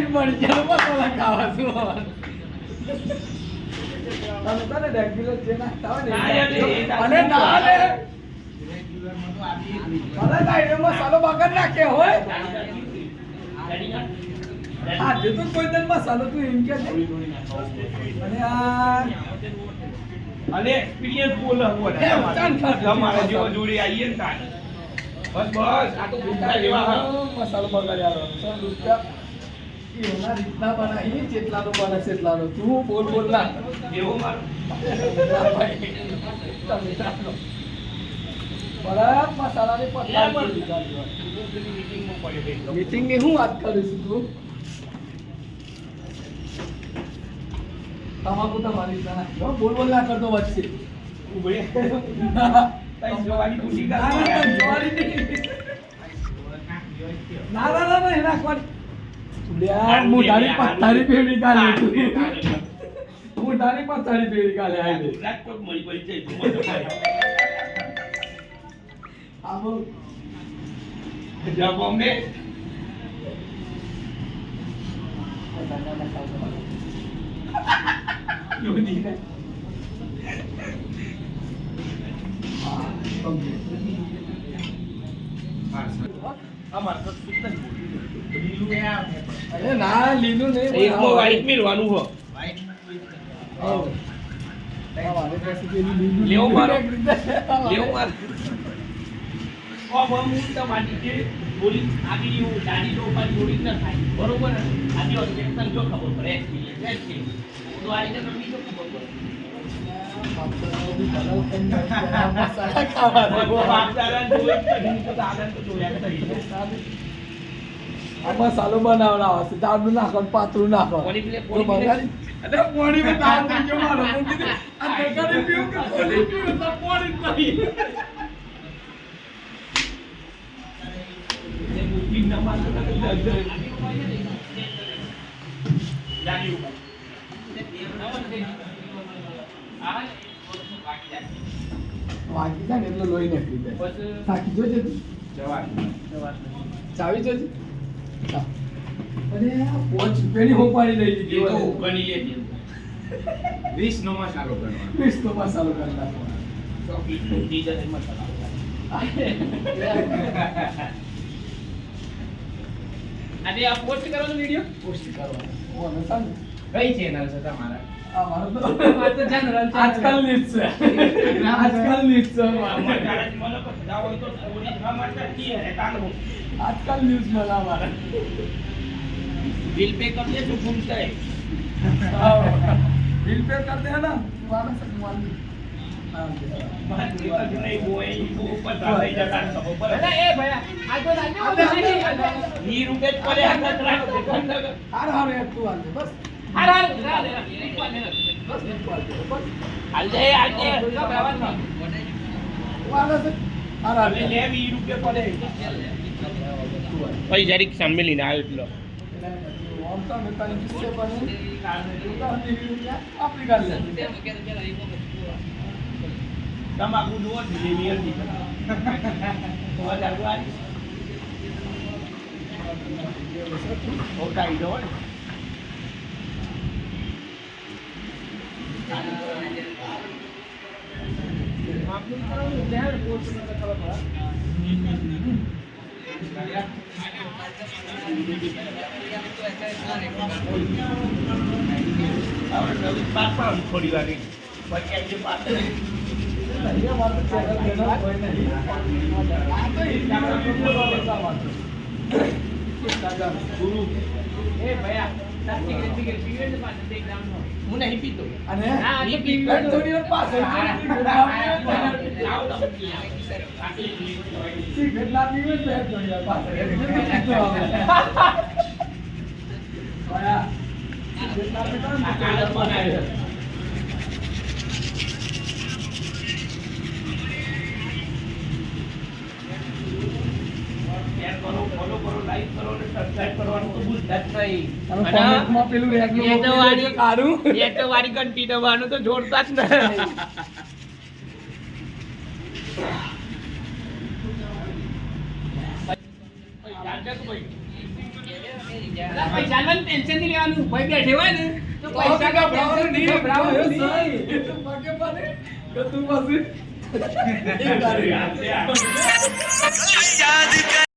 મરચાં મસાલા ખાવા છું તમે તને રેગ્યુલર જે નાખતા હોય ને અને ના લે મને કાઈ મસાલો બગડ નાખે હોય હા જે તો કોઈ દિન મસાલો તું એમ કે અને આ અને એક્સપિરિયન્સ બોલ હો તમારા જેવો જોડી આવીએ ને તાર બસ બસ આ તો ગુંડા જેવા મસાલો બગાડ્યા સર રૂપિયા એના રીતના બનાવી જેટલાનો બને એટલાનો તું બોલ બોલ ના એવો મારો બરાબર મસાલાની પત્તા મીટિંગ ની હું વાત કરીશ તું તમાકુ તમારી રીતના નાખજો બોલ બોલ ના કરતો વચ્ચે ઉભરે તઈ જોવાની ટૂટી કર ના એના કોણ યાર મોઢાની પથારી પેડી કાલે મોઢાની પથારી પેડી કાલે આઈ લેપટોપ મળી પડી જાય તું મત આવો જા બોમ્બે યો દી ને અમાર તો કિતન લીલું એ અરે ના લીલું નહીં એકમાં વાઈટ મેલવાનું હો લેવો મારો ઓ બમ તમારી જે બોલી આગી હું દાડી નો ઉપર જોડી ન થાય બરોબર આજી ઓબ્જેક્શન જો ખબર પડે છે તો આઈને તમને જો ખબર પડે મસાલો બનાવડાવો છે દાળ નાખો પાતળું નાખો પાણી દાળ નાખજો મારો પીવું કે પાણી વાગી જાય ને એટલે લોહી નીકળી જાય થાકી જોજે ચાવી જોજે અરે આ 5 રૂપિયાની હોપાડી લઈ લીધી તો ગણી લેજે 20 નો મસાલો ગણવાનો 20 નો મસાલો કરી નાખવાનો ચોકલેટ નો ડીજર મસાલો આજે આ પોસ્ટ કરવાનો વિડિયો પોસ્ટ કરવાનો ઓ નસાન કઈ ચેનલ છે તમારા આ મારો તો જનરલ આજકાલ ન્યૂઝ છે આજકાલ ન્યૂઝ છે મને તો જાવ તો સ્ટોરી ના માટે કી હે તાનો આજકાલ ન્યૂઝ मला મારા बिल पे कर दे तो घूमता है बिल पे कर दे ना वाला से मान नहीं वो है वो पता नहीं जाता सब ऊपर अरे ए भैया आज तो नहीं रुपए पड़े हाथ रख हार हार यार तू आ बस हार हार बस हाल दे वाला से हार हार ले 20 रुपए पड़े भाई जरीक सामने लेना आयो એટલો ઓમતા મેકાનિક કિસ્સે બને આપણી ગાડી તમાકુ નો ડિલિવરી હતી તો જાગવાઈ ઓટાઈ દો આપનું કરવાનું ધ્યાન પોસ્ટ કરતા ખબર પડે થોડી વાર હું નહીં પીતો અને થોડી વાર પાછળ સિગરેટ લાવી હોય તો થોડી વાર પાછળ આયા સિગરેટ લાવી તો બનાવે ફોલો કરો લાઈક કરો અને સબસ્ક્રાઇબ કરવાનું તો ભૂલતા જ નહીં અને કોમેન્ટમાં પેલું રેગ્યુલર કારું એટો વાળી ઘંટી દબાવવાનું તો જોડતા જ નહીં ભાઈ અલા, પૈસાનું ટેન્શન નહીં લેવાનું. ભાઈ બેઠે હોય ને તો પૈસા પૈસા કા કા ભાવ નહીં ગભરાવો ભાવ નહીં. નહીં. એ તો પગે પડે કે તું પછી એ ગાડી.